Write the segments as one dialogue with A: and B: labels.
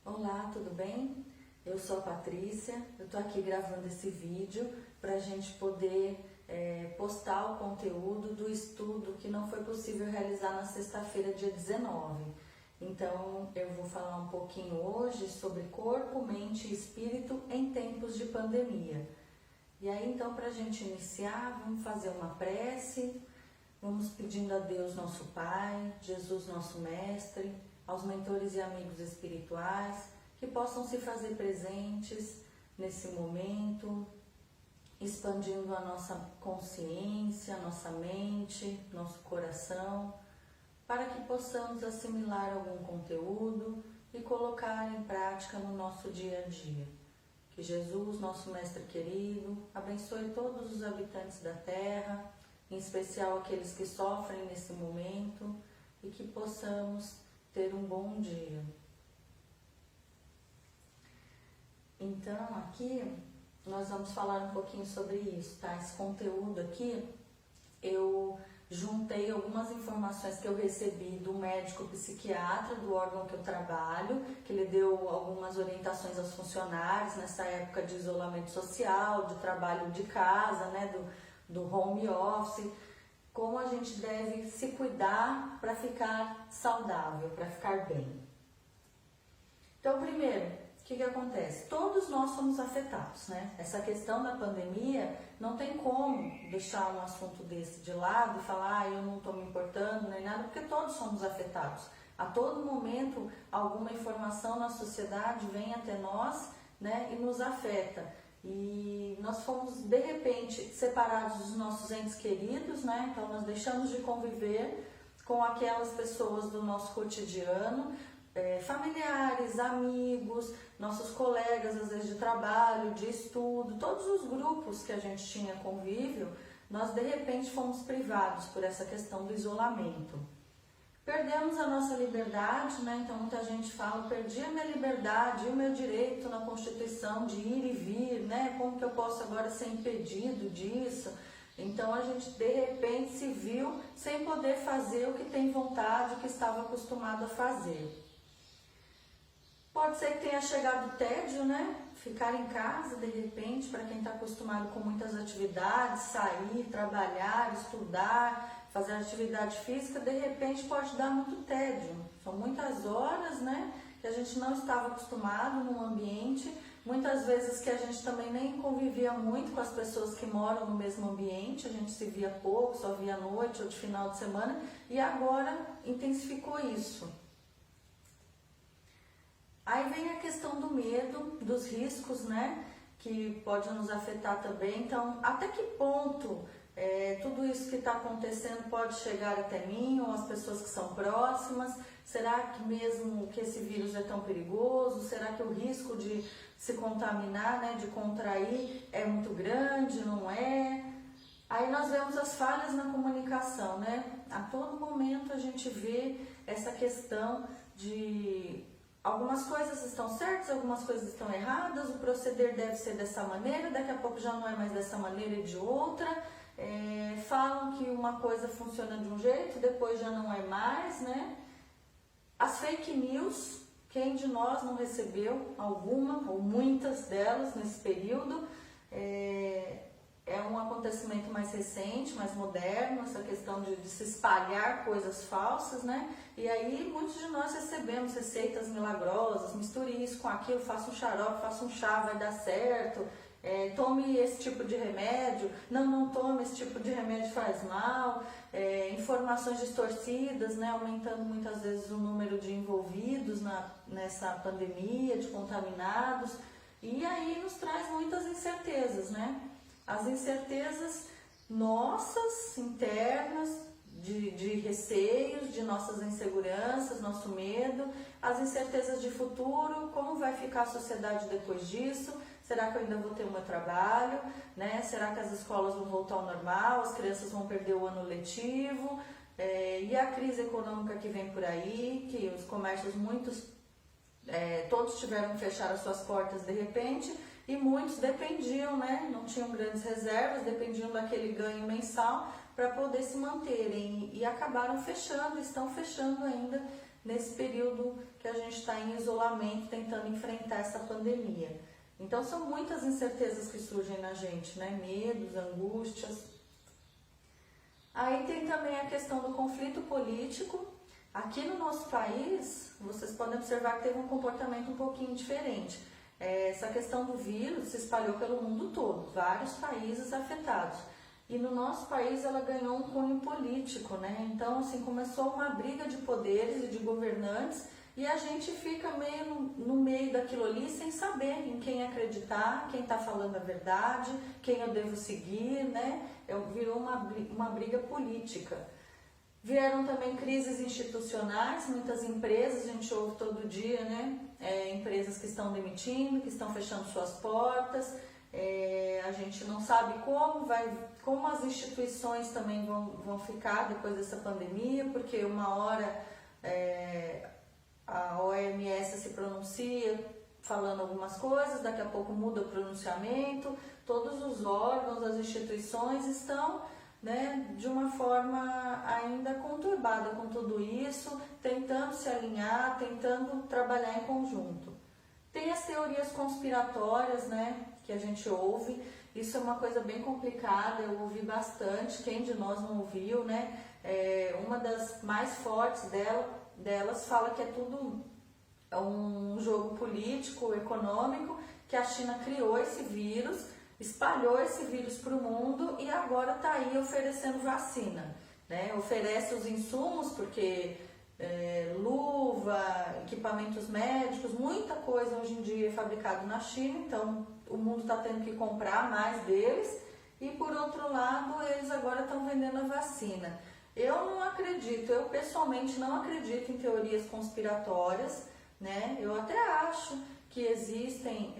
A: Olá, tudo bem? Eu sou a Patrícia, eu tô aqui gravando esse vídeo para a gente poder postar o conteúdo do estudo que não foi possível realizar na sexta-feira, dia 19. Então, eu vou falar um pouquinho hoje sobre corpo, mente e espírito em tempos de pandemia. E aí, então, para a gente iniciar, vamos fazer uma prece, vamos pedindo a Deus, nosso Pai, Jesus, nosso Mestre, aos mentores e amigos espirituais, que possam se fazer presentes nesse momento, expandindo a nossa consciência, a nossa mente, nosso coração, para que possamos assimilar algum conteúdo e colocar em prática no nosso dia a dia. Que Jesus, nosso Mestre querido, abençoe todos os habitantes da Terra, em especial aqueles que sofrem nesse momento, e que possamos ter um bom dia. Então, aqui nós vamos falar um pouquinho sobre isso, tá? Esse conteúdo aqui, eu juntei algumas informações que eu recebi do médico psiquiatra do órgão que eu trabalho, que ele deu algumas orientações aos funcionários nessa época de isolamento social, de trabalho de casa, né, do home office, como a gente deve se cuidar para ficar saudável, para ficar bem. Então, primeiro, o que acontece? Todos nós somos afetados, né? Essa questão da pandemia, não tem como deixar um assunto desse de lado e falar, eu não estou me importando, nem nada, porque todos somos afetados. A todo momento, alguma informação na sociedade vem até nós, né, e nos afeta. E nós fomos, de repente, separados dos nossos entes queridos, né? Então, nós deixamos de conviver com aquelas pessoas do nosso cotidiano, familiares, amigos, nossos colegas, às vezes de trabalho, de estudo, todos os grupos que a gente tinha convívio, nós, de repente, fomos privados por essa questão do isolamento. Perdemos a nossa liberdade, né? Então muita gente fala, perdi a minha liberdade e o meu direito na Constituição de ir e vir, né? Como que eu posso agora ser impedido disso? Então a gente de repente se viu sem poder fazer o que tem vontade, o que estava acostumado a fazer. Pode ser que tenha chegado o tédio, né? Ficar em casa de repente, para quem está acostumado com muitas atividades, sair, trabalhar, estudar, fazer atividade física, de repente pode dar muito tédio. São muitas horas, né, que a gente não estava acostumado num ambiente, muitas vezes que a gente também nem convivia muito com as pessoas que moram no mesmo ambiente, a gente se via pouco, só via à noite ou de final de semana, e agora intensificou isso. Aí vem a questão do medo, dos riscos, né, que pode nos afetar também. Então, até que ponto tudo isso que está acontecendo pode chegar até mim ou as pessoas que são próximas? Será que mesmo que esse vírus é tão perigoso? Será que o risco de se contaminar, né, de contrair, é muito grande, não é? Aí nós vemos as falhas na comunicação, né? A todo momento a gente vê essa questão de algumas coisas estão certas, algumas coisas estão erradas, o proceder deve ser dessa maneira, daqui a pouco já não é mais dessa maneira e de outra. Falam que uma coisa funciona de um jeito, depois já não é mais, né? As fake news, quem de nós não recebeu alguma ou muitas delas nesse período? É um acontecimento mais recente, mais moderno, essa questão de se espalhar coisas falsas, né? E aí muitos de nós recebemos receitas milagrosas, misture isso com aquilo, faça um xarope, faça um chá, vai dar certo, tome esse tipo de remédio, não tome esse tipo de remédio, faz mal, informações distorcidas, né? Aumentando muitas vezes o número de envolvidos nessa pandemia, de contaminados, e aí nos traz muitas incertezas, né? As incertezas nossas, internas, de receios, de nossas inseguranças, nosso medo, as incertezas de futuro, como vai ficar a sociedade depois disso, será que eu ainda vou ter o meu trabalho, né? Será que as escolas vão voltar ao normal, as crianças vão perder o ano letivo, e a crise econômica que vem por aí, que os comércios todos tiveram que fechar as suas portas de repente, e muitos dependiam, né? Não tinham grandes reservas, dependiam daquele ganho mensal para poder se manterem e acabaram fechando, estão fechando ainda nesse período que a gente está em isolamento, tentando enfrentar essa pandemia. Então são muitas incertezas que surgem na gente, né? Medos, angústias. Aí tem também a questão do conflito político. Aqui no nosso país, vocês podem observar que teve um comportamento um pouquinho diferente. Essa questão do vírus se espalhou pelo mundo todo, vários países afetados. E no nosso país ela ganhou um cunho político, né? Então, assim, começou uma briga de poderes e de governantes e a gente fica meio no meio daquilo ali sem saber em quem acreditar, quem está falando a verdade, quem eu devo seguir, né? Virou uma briga política. Vieram também crises institucionais, muitas empresas, a gente ouve todo dia, né? Empresas que estão demitindo, que estão fechando suas portas. A gente não sabe como as instituições também vão ficar depois dessa pandemia, porque uma hora a OMS se pronuncia falando algumas coisas, daqui a pouco muda o pronunciamento, todos os órgãos, as instituições estão, né, de uma forma ainda conturbada com tudo isso, tentando se alinhar, tentando trabalhar em conjunto. Tem as teorias conspiratórias, né, que a gente ouve, isso é uma coisa bem complicada, eu ouvi bastante, quem de nós não ouviu, né? Uma das mais fortes delas fala que é tudo um jogo político, econômico, que a China criou esse vírus, espalhou esse vírus para o mundo e agora está aí oferecendo vacina, né? Oferece os insumos, porque luva, equipamentos médicos, muita coisa hoje em dia é fabricado na China, então o mundo está tendo que comprar mais deles e por outro lado eles agora estão vendendo a vacina. Eu não acredito, eu pessoalmente não acredito em teorias conspiratórias, né? Eu até acho que existem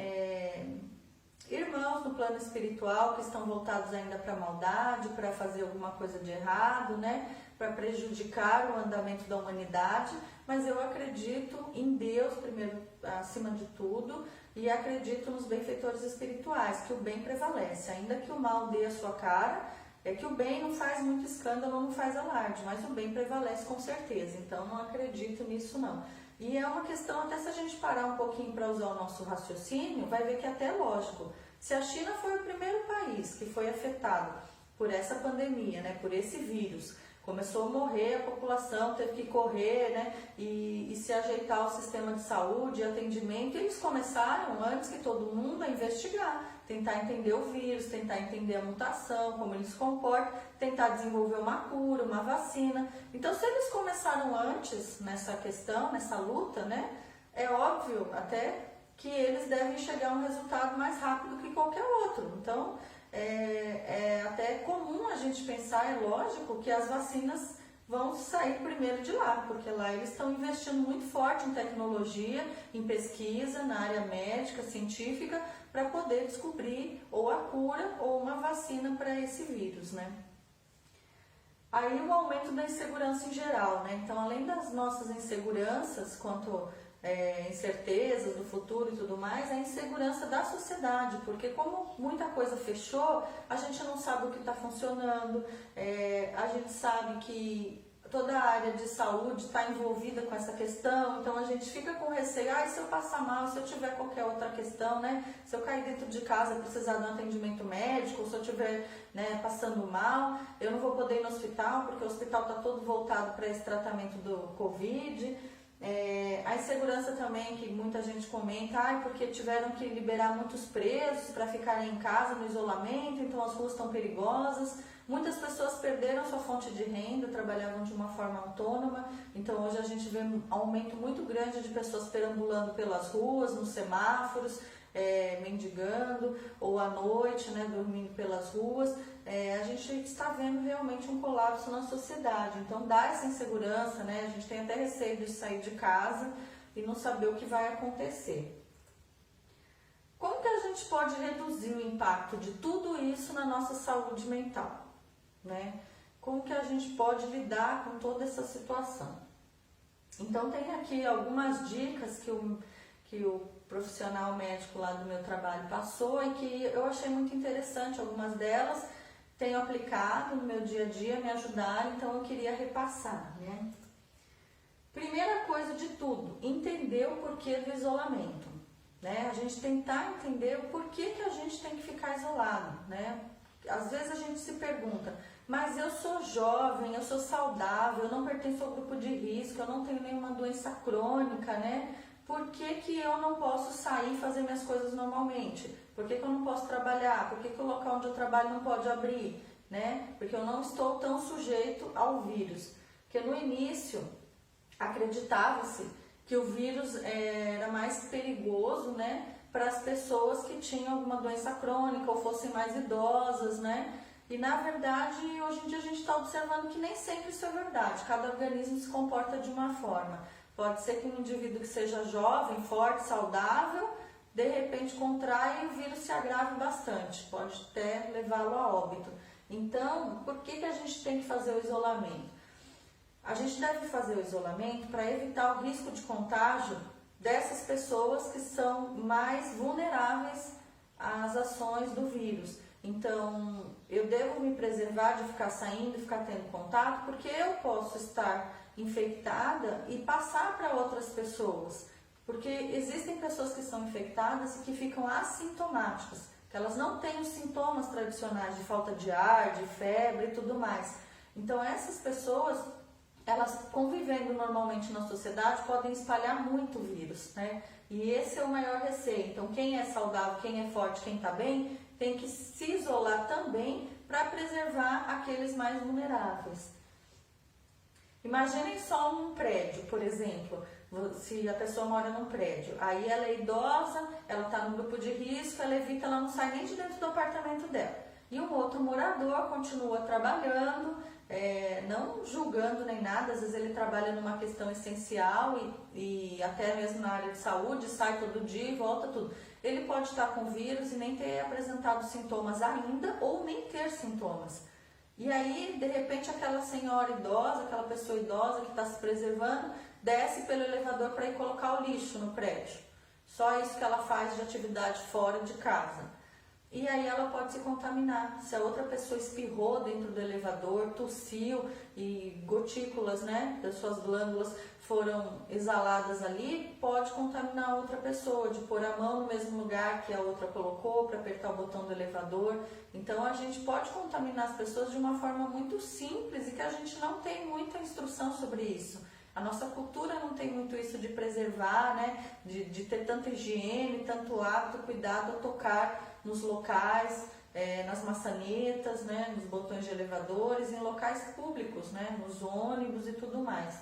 A: irmãos no plano espiritual que estão voltados ainda para a maldade, para fazer alguma coisa de errado, né? Para prejudicar o andamento da humanidade, mas eu acredito em Deus primeiro, acima de tudo, e acredito nos benfeitores espirituais, que o bem prevalece, ainda que o mal dê a sua cara, que o bem não faz muito escândalo, não faz alarde, mas o bem prevalece com certeza, então não acredito nisso não. E é uma questão, até se a gente parar um pouquinho para usar o nosso raciocínio, vai ver que é até lógico. Se a China foi o primeiro país que foi afetado por essa pandemia, né, por esse vírus, começou a morrer a população, teve que correr, né, e se ajeitar o sistema de saúde e atendimento, e eles começaram, antes que todo mundo, a investigar, tentar entender o vírus, tentar entender a mutação, como ele se comporta, tentar desenvolver uma cura, uma vacina. Então, se eles começaram antes nessa questão, nessa luta, né, é óbvio até que eles devem chegar a um resultado mais rápido que qualquer outro. Então, é até comum a gente pensar, é lógico, que as vacinas vão sair primeiro de lá, porque lá eles estão investindo muito forte em tecnologia, em pesquisa, na área médica, científica, para poder descobrir ou a cura ou uma vacina para esse vírus, né? Aí o aumento da insegurança em geral, né? Então, além das nossas inseguranças quanto incertezas do futuro e tudo mais, a insegurança da sociedade, porque como muita coisa fechou, a gente não sabe o que está funcionando, a gente sabe que toda a área de saúde está envolvida com essa questão, então a gente fica com receio, se eu passar mal, se eu tiver qualquer outra questão, né, se eu cair dentro de casa e precisar de um atendimento médico, ou se eu estiver, né, passando mal, eu não vou poder ir no hospital, porque o hospital está todo voltado para esse tratamento do Covid. A insegurança também, que muita gente comenta, porque tiveram que liberar muitos presos para ficarem em casa no isolamento, então as ruas estão perigosas. Muitas pessoas perderam sua fonte de renda, trabalhavam de uma forma autônoma, então hoje a gente vê um aumento muito grande de pessoas perambulando pelas ruas, nos semáforos, mendigando, ou à noite, né, dormindo pelas ruas. A gente está vendo realmente um colapso na sociedade, então dá essa insegurança, né? A gente tem até receio de sair de casa e não saber o que vai acontecer. Como que a gente pode reduzir o impacto de tudo isso na nossa saúde mental, né? Como que a gente pode lidar com toda essa situação? Então tem aqui algumas dicas que o profissional médico lá do meu trabalho passou e que eu achei muito interessante. Algumas delas tenho aplicado no meu dia a dia, me ajudaram, então eu queria repassar, né? Primeira coisa de tudo, entender o porquê do isolamento, né? A gente tentar entender o porquê que a gente tem que ficar isolado, né? Às vezes a gente se pergunta, mas eu sou jovem, eu sou saudável, eu não pertenço ao grupo de risco, eu não tenho nenhuma doença crônica, né? Por que que eu não posso sair e fazer minhas coisas normalmente? Por que que eu não posso trabalhar? Por que que o local onde eu trabalho não pode abrir, né? Porque eu não estou tão sujeito ao vírus. Porque no início acreditava-se que o vírus era mais perigoso, né, para as pessoas que tinham alguma doença crônica ou fossem mais idosas, né? E na verdade, hoje em dia a gente está observando que nem sempre isso é verdade. Cada organismo se comporta de uma forma. Pode ser que um indivíduo que seja jovem, forte, saudável, de repente contraia e o vírus se agrave bastante. Pode até levá-lo a óbito. Então, por que que a gente tem que fazer o isolamento? A gente deve fazer o isolamento para evitar o risco de contágio dessas pessoas que são mais vulneráveis às ações do vírus. Então, eu devo me preservar de ficar saindo, ficar tendo contato, porque eu posso estar infectada e passar para outras pessoas. Porque existem pessoas que são infectadas e que ficam assintomáticas, que elas não têm os sintomas tradicionais de falta de ar, de febre e tudo mais. Então, essas pessoas, elas convivendo normalmente na sociedade, podem espalhar muito o vírus, né? E esse é o maior receio. Então, quem é saudável, quem é forte, quem está bem, tem que se isolar também para preservar aqueles mais vulneráveis. Imaginem só um prédio, por exemplo, se a pessoa mora num prédio, aí ela é idosa, ela está no grupo de risco, ela evita, ela não sai nem de dentro do apartamento dela. E um outro morador continua trabalhando, não julgando nem nada, às vezes ele trabalha numa questão essencial e até mesmo na área de saúde, sai todo dia e volta tudo. Ele pode estar com vírus e nem ter apresentado sintomas ainda ou nem ter sintomas. E aí, de repente, aquela senhora idosa, aquela pessoa idosa que está se preservando, desce pelo elevador para ir colocar o lixo no prédio. Só isso que ela faz de atividade fora de casa. E aí ela pode se contaminar. Se a outra pessoa espirrou dentro do elevador, tossiu e gotículas, né, das suas glândulas foram exaladas ali, pode contaminar a outra pessoa, de pôr a mão no mesmo lugar que a outra colocou para apertar o botão do elevador. Então a gente pode contaminar as pessoas de uma forma muito simples e que a gente não tem muita instrução sobre isso. A nossa cultura não tem muito isso de preservar, né, de ter tanta higiene, tanto hábito, cuidado ao tocar nos locais, nas maçanetas, né, nos botões de elevadores, em locais públicos, né, nos ônibus e tudo mais.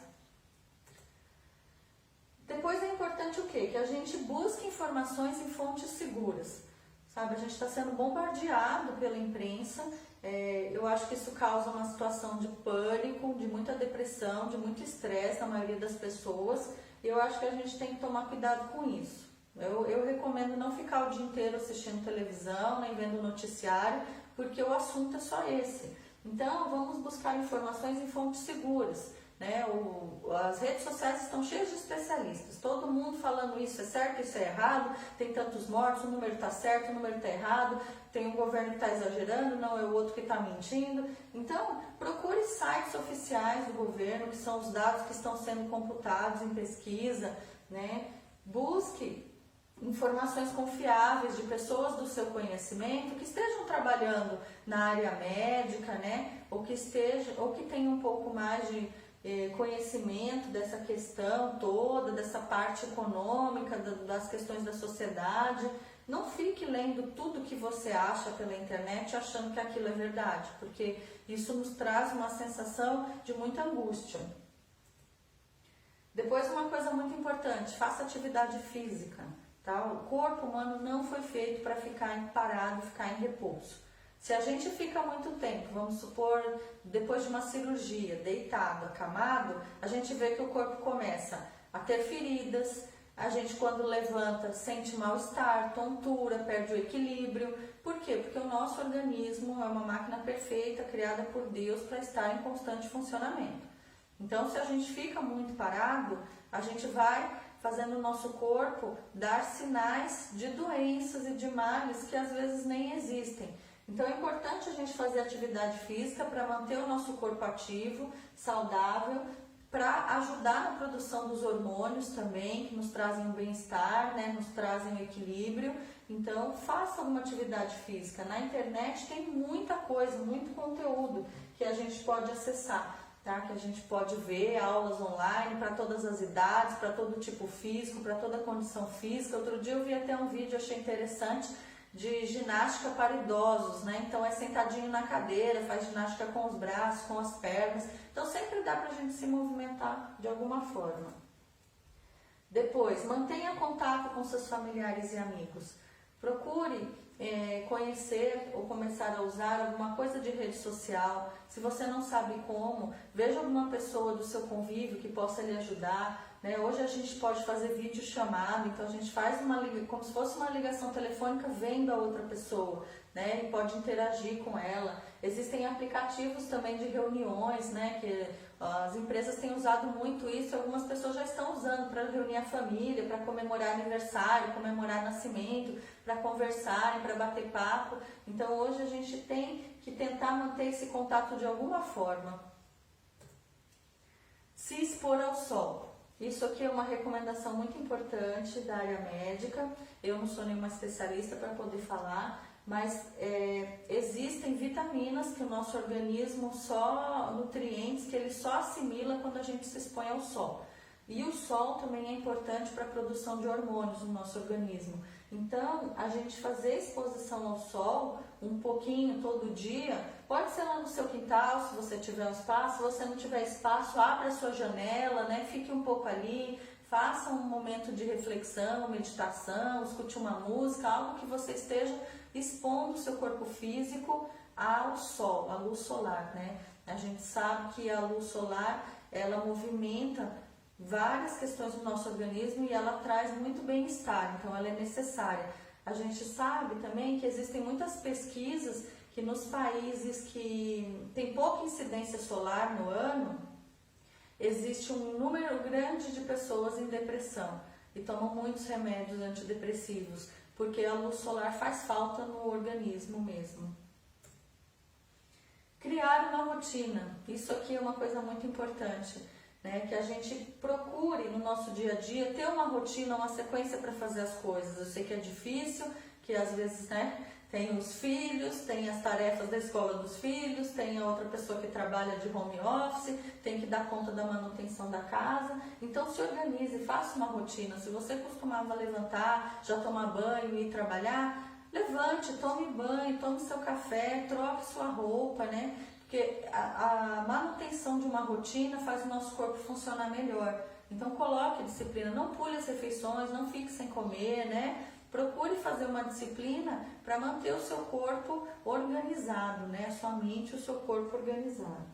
A: Depois é importante o quê? Que a gente busque informações em fontes seguras. Sabe, a gente está sendo bombardeado pela imprensa, eu acho que isso causa uma situação de pânico, de muita depressão, de muito estresse na maioria das pessoas, e eu acho que a gente tem que tomar cuidado com isso. Eu recomendo não ficar o dia inteiro assistindo televisão, nem vendo noticiário, porque o assunto é só esse. Então, vamos buscar informações em fontes seguras. Né? As redes sociais estão cheias de especialistas, todo mundo falando isso é certo, isso é errado, tem tantos mortos, o número está certo, o número está errado, tem um governo que está exagerando, não é o outro que está mentindo. Então, procure sites oficiais do governo, que são os dados que estão sendo computados em pesquisa, né? Busque informações confiáveis de pessoas do seu conhecimento que estejam trabalhando na área médica, né? Ou que tenham um pouco mais de conhecimento dessa questão toda, dessa parte econômica, das questões da sociedade. Não fique lendo tudo que você acha pela internet achando que aquilo é verdade, porque isso nos traz uma sensação de muita angústia. Depois, uma coisa muito importante, faça atividade física. Tá? O corpo humano não foi feito para ficar parado, ficar em repouso. Se a gente fica muito tempo, vamos supor, depois de uma cirurgia, deitado, acamado, a gente vê que o corpo começa a ter feridas, a gente quando levanta sente mal-estar, tontura, perde o equilíbrio. Por quê? Porque o nosso organismo é uma máquina perfeita, criada por Deus para estar em constante funcionamento. Então, se a gente fica muito parado, a gente vai fazendo o nosso corpo dar sinais de doenças e de males que às vezes nem existem. Então é importante a gente fazer atividade física para manter o nosso corpo ativo, saudável, para ajudar na produção dos hormônios também, que nos trazem um bem-estar, né, nos trazem um equilíbrio. Então, faça alguma atividade física. Na internet tem muita coisa, muito conteúdo que a gente pode acessar, tá? Que a gente pode ver aulas online para todas as idades, para todo tipo físico, para toda condição física. Outro dia eu vi até um vídeo, achei interessante, de ginástica para idosos, né? Então é sentadinho na cadeira, faz ginástica com os braços, com as pernas. Então sempre dá pra gente se movimentar de alguma forma. Depois, mantenha contato com seus familiares e amigos. Procure conhecer ou começar a usar alguma coisa de rede social. Se você não sabe como, veja alguma pessoa do seu convívio que possa lhe ajudar. Né? Hoje a gente pode fazer vídeo chamado, então a gente faz como se fosse uma ligação telefônica vendo a outra pessoa, né? E pode interagir com ela. Existem aplicativos também de reuniões, né? Que as empresas têm usado muito isso, algumas pessoas já estão usando para reunir a família, para comemorar aniversário, comemorar nascimento, para conversarem, para bater papo. Então hoje a gente tem que tentar manter esse contato de alguma forma. Se expor ao sol. Isso aqui é uma recomendação muito importante da área médica. Eu não sou nenhuma especialista para poder falar, mas existem vitaminas que o nosso organismo nutrientes que ele só assimila quando a gente se expõe ao sol. E o sol também é importante para a produção de hormônios no nosso organismo. Então, a gente fazer exposição ao sol um pouquinho todo dia, pode ser lá no seu quintal, se você tiver um espaço. Se você não tiver espaço, abra a sua janela, né? Fique um pouco ali, faça um momento de reflexão, meditação, escute uma música, algo que você esteja expondo o seu corpo físico ao sol, à luz solar, né? A gente sabe que a luz solar, ela movimenta várias questões do nosso organismo e ela traz muito bem-estar, então ela é necessária. A gente sabe também que existem muitas pesquisas que nos países que tem pouca incidência solar no ano, existe um número grande de pessoas em depressão e tomam muitos remédios antidepressivos, porque a luz solar faz falta no organismo mesmo. Criar uma rotina, isso aqui é uma coisa muito importante, né? Que a gente procure no nosso dia a dia ter uma rotina, uma sequência para fazer as coisas. Eu sei que é difícil, que às vezes, né, tem os filhos, tem as tarefas da escola dos filhos, tem a outra pessoa que trabalha de home office, tem que dar conta da manutenção da casa. Então se organize, faça uma rotina. Se você costumava levantar, já tomar banho e ir trabalhar, levante, tome banho, tome seu café, troque sua roupa, né? Porque a manutenção de uma rotina faz o nosso corpo funcionar melhor. Então coloque disciplina, não pule as refeições, não fique sem comer, né? Procure fazer uma disciplina para manter o seu corpo organizado, né? A sua mente e o seu corpo organizado.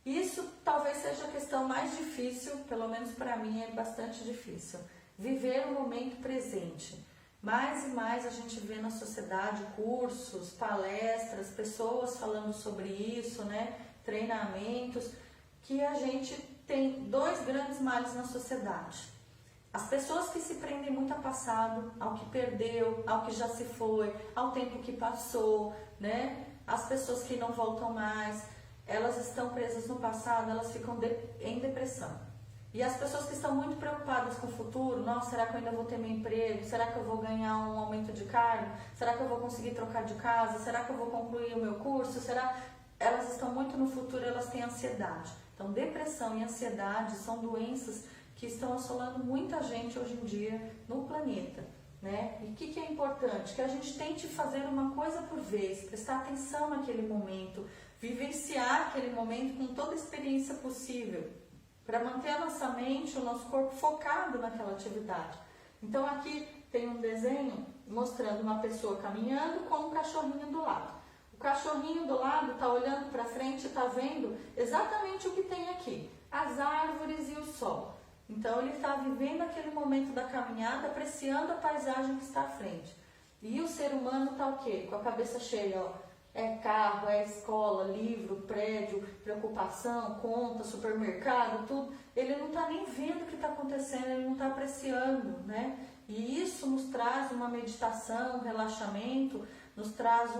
A: Isso talvez seja a questão mais difícil, pelo menos para mim é bastante difícil. Viver o momento presente. Mais e mais a gente vê na sociedade cursos, palestras, pessoas falando sobre isso, né? Treinamentos, que a gente tem dois grandes males na sociedade. As pessoas que se prendem muito ao passado, ao que perdeu, ao que já se foi, ao tempo que passou, né? As pessoas que não voltam mais, elas estão presas no passado, elas ficam em depressão. E as pessoas que estão muito preocupadas com o futuro, nossa, será que eu ainda vou ter meu emprego? Será que eu vou ganhar um aumento de cargo? Será que eu vou conseguir trocar de casa? Será que eu vou concluir o meu curso? Elas estão muito no futuro, elas têm ansiedade. Então, depressão e ansiedade são doenças que estão assolando muita gente hoje em dia no planeta, né? E o que é importante? Que a gente tente fazer uma coisa por vez, prestar atenção naquele momento, vivenciar aquele momento com toda a experiência possível, para manter a nossa mente, o nosso corpo focado naquela atividade. Então aqui tem um desenho mostrando uma pessoa caminhando com um cachorrinho do lado. O cachorrinho do lado está olhando para frente e está vendo exatamente o que tem aqui, as árvores e o sol. Então ele está vivendo aquele momento da caminhada, apreciando a paisagem que está à frente. E o ser humano está o quê? Com a cabeça cheia, ó. É carro, é escola, livro, prédio, preocupação, conta, supermercado, tudo. Ele não está nem vendo o que está acontecendo, ele não está apreciando, né? E isso nos traz uma meditação, um relaxamento, nos traz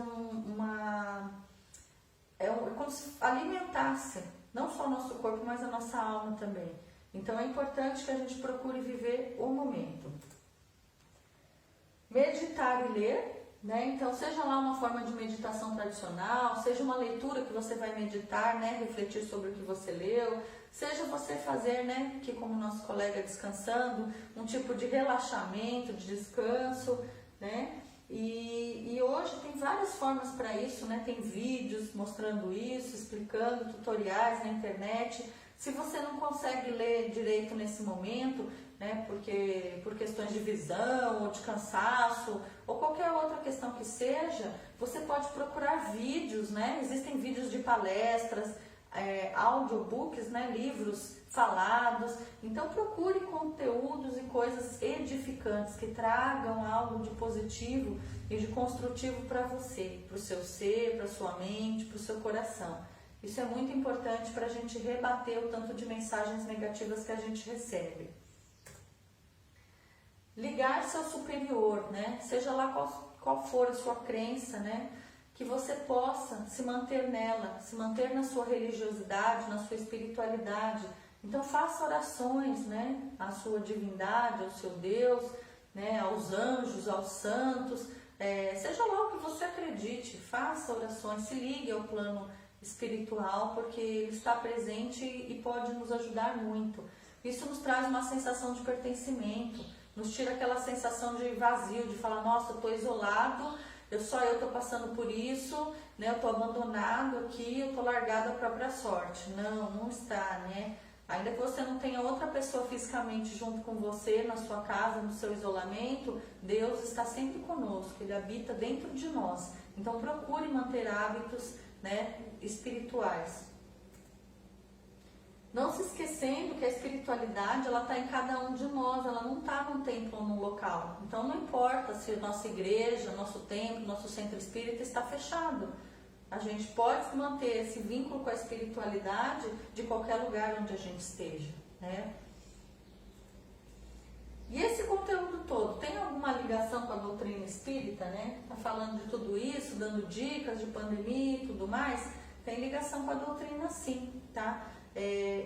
A: é como se alimentasse, não só o nosso corpo, mas a nossa alma também. Então é importante que a gente procure viver o momento. Meditar e ler, né? Então seja lá uma forma de meditação tradicional, seja uma leitura que você vai meditar, né? Refletir sobre o que você leu, seja você fazer, né? Que como nosso colega descansando, um tipo de relaxamento, de descanso, né? E hoje tem várias formas para isso, né? Tem vídeos mostrando isso, explicando, tutoriais na internet. Se você não consegue ler direito nesse momento, né? Porque por questões de visão ou de cansaço ou qualquer outra questão que seja, você pode procurar vídeos, né? Existem vídeos de palestras, audiobooks, né? Livros falados. Então procure conteúdos e coisas edificantes que tragam algo de positivo e de construtivo para você, para o seu ser, para a sua mente, para o seu coração. Isso é muito importante para a gente rebater o tanto de mensagens negativas que a gente recebe. Ligar-se ao superior, né? Seja lá qual for a sua crença, né? Que você possa se manter nela, se manter na sua religiosidade, na sua espiritualidade. Então faça orações, né? À sua divindade, ao seu Deus, né? Aos anjos, aos santos, seja lá o que você acredite, faça orações, se ligue ao plano espiritual, porque ele está presente e pode nos ajudar muito. Isso nos traz uma sensação de pertencimento, nos tira aquela sensação de vazio, de falar, nossa, eu estou isolado, eu estou passando por isso, né? Eu estou abandonado aqui, eu estou largado à própria sorte. Não, não está, né? Ainda que você não tenha outra pessoa fisicamente junto com você, na sua casa, no seu isolamento, Deus está sempre conosco, Ele habita dentro de nós. Então procure manter hábitos, né, espirituais. Não se esquecendo que a espiritualidade ela está em cada um de nós, ela não está num templo ou num local. Então não importa se a nossa igreja, nosso templo, nosso centro espírita está fechado. A gente pode manter esse vínculo com a espiritualidade de qualquer lugar onde a gente esteja, né? E esse conteúdo todo tem alguma ligação com a doutrina espírita, né? Tá falando de tudo isso, dando dicas de pandemia e tudo mais, tem ligação com a doutrina sim, tá?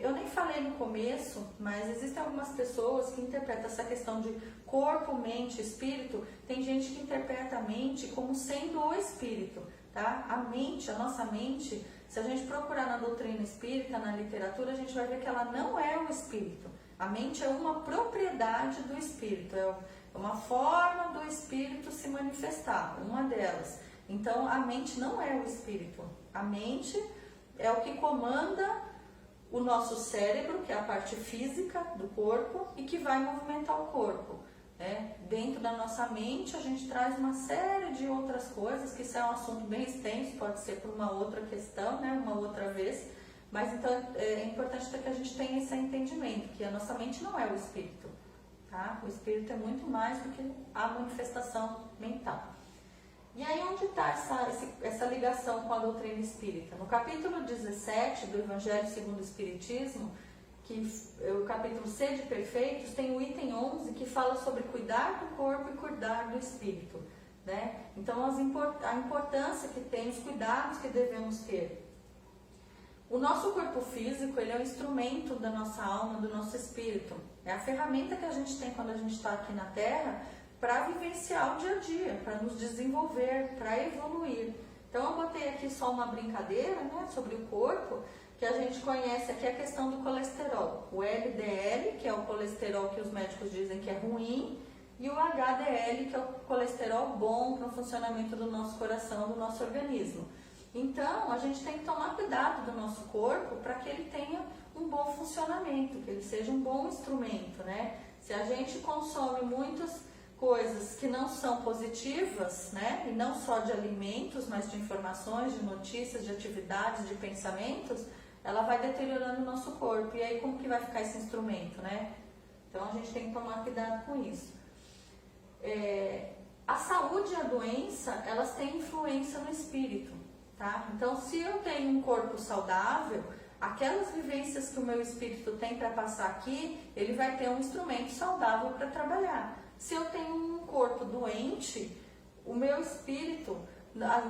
A: Eu nem falei no começo, mas existem algumas pessoas que interpretam essa questão de corpo, mente, espírito. Tem gente que interpreta a mente como sendo o espírito, tá? A mente, a nossa mente, se a gente procurar na doutrina espírita, na literatura, a gente vai ver que ela não é o espírito. A mente é uma propriedade do espírito, é uma forma do espírito se manifestar, uma delas. Então, a mente não é o espírito. A mente é o que comanda o nosso cérebro, que é a parte física do corpo e que vai movimentar o corpo. Dentro da nossa mente a gente traz uma série de outras coisas, que isso é um assunto bem extenso, pode ser por uma outra questão, né, uma outra vez, mas então é importante que a gente tenha esse entendimento, que a nossa mente não é o espírito, tá? O espírito é muito mais do que a manifestação mental. E aí onde está essa ligação com a doutrina espírita? No capítulo 17 do Evangelho segundo o Espiritismo, que é o capítulo C de Perfeitos, tem o item 11 que fala sobre cuidar do corpo e cuidar do espírito, né? Então a importância que tem, os cuidados que devemos ter. O nosso corpo físico, ele é um instrumento da nossa alma, do nosso espírito. É a ferramenta que a gente tem quando a gente está aqui na Terra para vivenciar o dia a dia, para nos desenvolver, para evoluir. Então eu botei aqui só uma brincadeira, né, sobre o corpo, que a gente conhece aqui a questão do colesterol. O LDL, que é o colesterol que os médicos dizem que é ruim, e o HDL, que é o colesterol bom para o funcionamento do nosso coração, do nosso organismo. Então, a gente tem que tomar cuidado do nosso corpo para que ele tenha um bom funcionamento, que ele seja um bom instrumento, né? Se a gente consome muitas coisas que não são positivas, né? E não só de alimentos, mas de informações, de notícias, de atividades, de pensamentos, ela vai deteriorando o nosso corpo. E aí como que vai ficar esse instrumento, né? Então a gente tem que tomar cuidado com isso. A saúde e a doença, elas têm influência no espírito, tá? Então se eu tenho um corpo saudável, aquelas vivências que o meu espírito tem para passar aqui, ele vai ter um instrumento saudável para trabalhar. Se eu tenho um corpo doente, o meu espírito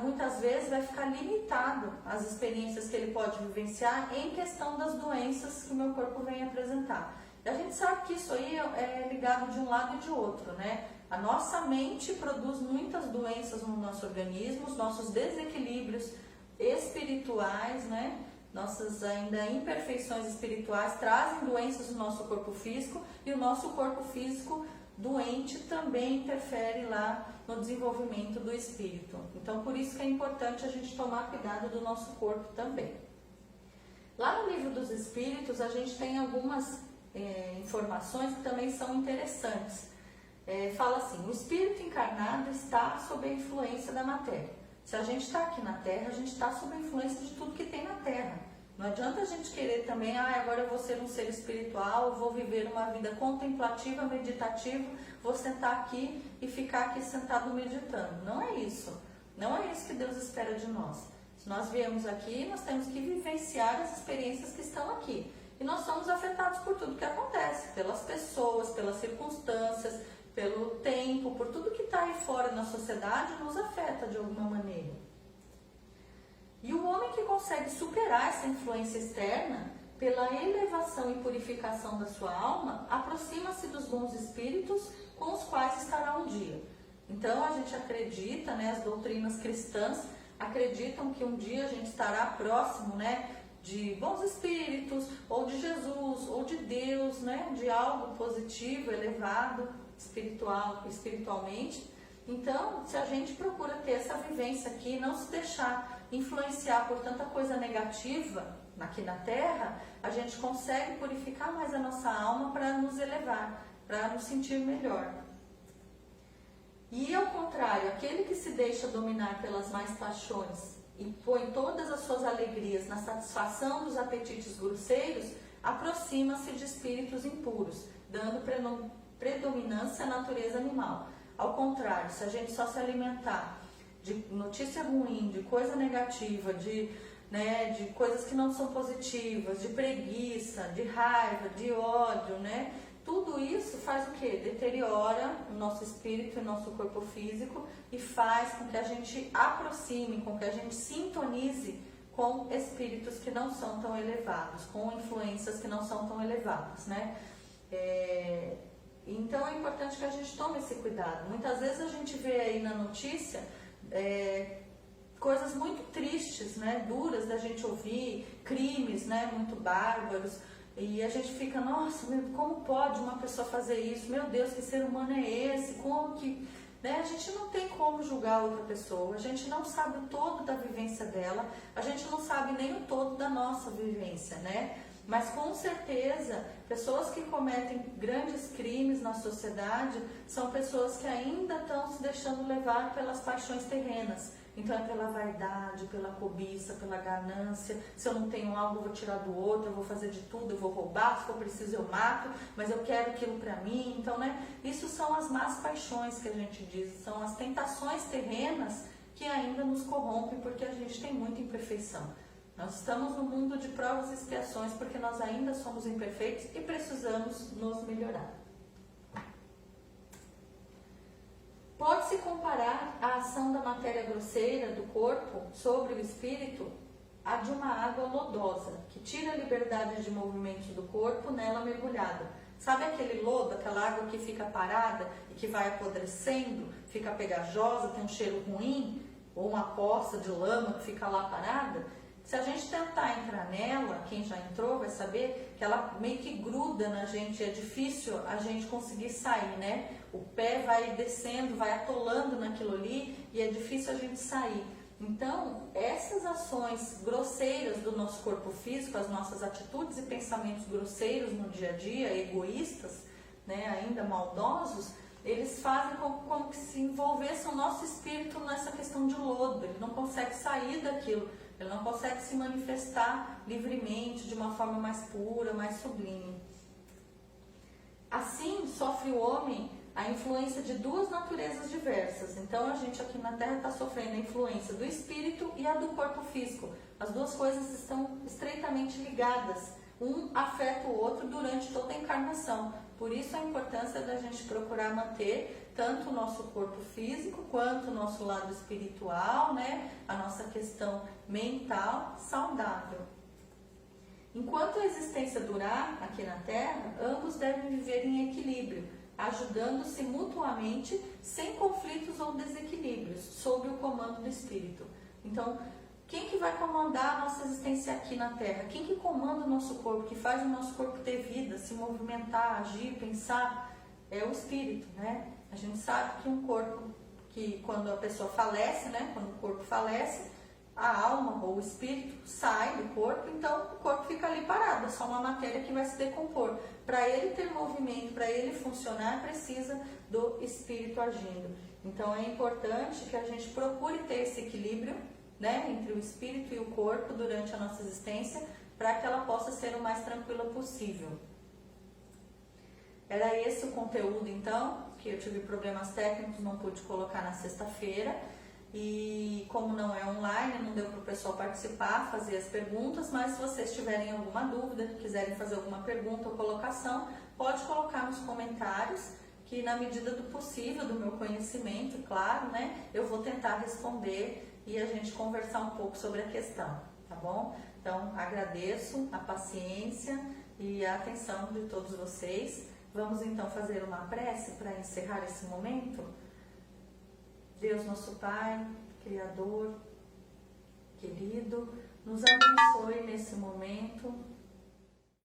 A: muitas vezes vai ficar limitado às experiências que ele pode vivenciar em questão das doenças que o meu corpo vem apresentar. E a gente sabe que isso aí é ligado de um lado e de outro, né? A nossa mente produz muitas doenças no nosso organismo, os nossos desequilíbrios espirituais, né? Nossas ainda imperfeições espirituais trazem doenças no nosso corpo físico, e o nosso corpo físico doente também interfere lá no desenvolvimento do espírito. Então, por isso que é importante a gente tomar cuidado do nosso corpo também. Lá no Livro dos Espíritos, a gente tem algumas informações que também são interessantes. Fala assim: o espírito encarnado está sob a influência da matéria. Se a gente está aqui na Terra, a gente está sob a influência de tudo que tem na Terra. Não adianta a gente querer também, agora eu vou ser um ser espiritual, vou viver uma vida contemplativa, meditativa, vou sentar aqui e ficar aqui sentado meditando. Não é isso. Não é isso que Deus espera de nós. Se nós viemos aqui, nós temos que vivenciar as experiências que estão aqui. E nós somos afetados por tudo que acontece, pelas pessoas, pelas circunstâncias, pelo tempo, por tudo que está aí fora na sociedade, nos afeta de alguma maneira. E o homem que consegue superar essa influência externa, pela elevação e purificação da sua alma, aproxima-se dos bons espíritos com os quais estará um dia. Então a gente acredita, as doutrinas cristãs acreditam que um dia a gente estará próximo, de bons espíritos, ou de Jesus, ou de Deus, de algo positivo, elevado, espiritualmente. Então, se a gente procura ter essa vivência aqui, não se deixar influenciar por tanta coisa negativa aqui na Terra, a gente consegue purificar mais a nossa alma para nos elevar, para nos sentir melhor. E ao contrário, aquele que se deixa dominar pelas más paixões e põe todas as suas alegrias na satisfação dos apetites grosseiros, aproxima-se de espíritos impuros, dando predominância à natureza animal. Ao contrário, se a gente só se alimentar de notícia ruim, de coisa negativa, de coisas que não são positivas, de preguiça, de raiva, de ódio, tudo isso faz o quê? Deteriora o nosso espírito e o nosso corpo físico e faz com que a gente aproxime, com que a gente sintonize com espíritos que não são tão elevados, com influências que não são tão elevadas, Então é importante que a gente tome esse cuidado. Muitas vezes a gente vê aí na notícia coisas muito tristes, duras da gente ouvir, crimes, muito bárbaros, e a gente fica, nossa, como pode uma pessoa fazer isso? Meu Deus, que ser humano é esse? Como que... A gente não tem como julgar outra pessoa, a gente não sabe o todo da vivência dela, a gente não sabe nem o todo da nossa vivência, Mas com certeza, pessoas que cometem grandes crimes na sociedade são pessoas que ainda estão se deixando levar pelas paixões terrenas. Então é pela vaidade, pela cobiça, pela ganância. Se eu não tenho algo, eu vou tirar do outro, eu vou fazer de tudo, eu vou roubar, se for preciso eu mato, mas eu quero aquilo para mim. Então, isso são as más paixões que a gente diz, são as tentações terrenas que ainda nos corrompem porque a gente tem muita imperfeição. Nós estamos no mundo de provas e expiações porque nós ainda somos imperfeitos e precisamos nos melhorar. Pode-se comparar a ação da matéria grosseira do corpo sobre o espírito à de uma água lodosa, que tira a liberdade de movimentos do corpo nela mergulhada. Sabe aquele lodo, aquela água que fica parada e que vai apodrecendo, fica pegajosa, tem um cheiro ruim, ou uma poça de lama que fica lá parada? Se a gente tentar entrar nela, quem já entrou vai saber que ela meio que gruda na gente, é difícil a gente conseguir sair, O pé vai descendo, vai atolando naquilo ali e é difícil a gente sair. Então, essas ações grosseiras do nosso corpo físico, as nossas atitudes e pensamentos grosseiros no dia a dia, egoístas, ainda maldosos, eles fazem como que se envolvesse o nosso espírito nessa questão de lodo, ele não consegue sair daquilo. Ele não consegue se manifestar livremente, de uma forma mais pura, mais sublime. Assim, sofre o homem a influência de duas naturezas diversas. Então, a gente aqui na Terra está sofrendo a influência do espírito e a do corpo físico. As duas coisas estão estreitamente ligadas. Um afeta o outro durante toda a encarnação. por isso a importância da gente procurar manter tanto o nosso corpo físico quanto o nosso lado espiritual, né? A nossa questão mental saudável. Enquanto a existência durar aqui na Terra, ambos devem viver em equilíbrio, ajudando-se mutuamente, sem conflitos ou desequilíbrios, sob o comando do Espírito. Então, quem que vai comandar a nossa existência aqui na Terra? Quem que comanda o nosso corpo, que faz o nosso corpo ter vida, se movimentar, agir, pensar? É o Espírito, né? A gente sabe que um corpo, que quando a pessoa falece, né? Quando o corpo falece, a alma ou o espírito sai do corpo, então o corpo fica ali parado, é só uma matéria que vai se decompor. Para ele ter movimento, para ele funcionar, precisa do espírito agindo. Então é importante que a gente procure ter esse equilíbrio, né, entre o espírito e o corpo durante a nossa existência, para que ela possa ser o mais tranquila possível. Era esse o conteúdo, então, que eu tive problemas técnicos, não pude colocar na sexta-feira. E como não é online, não deu para o pessoal participar, fazer as perguntas, mas se vocês tiverem alguma dúvida, quiserem fazer alguma pergunta ou colocação, pode colocar nos comentários, que na medida do possível, do meu conhecimento, claro, né, eu vou tentar responder e a gente conversar um pouco sobre a questão, tá bom? Então, agradeço a paciência e a atenção de todos vocês. Vamos então fazer uma prece para encerrar esse momento? Deus nosso Pai, Criador, querido, nos abençoe nesse momento,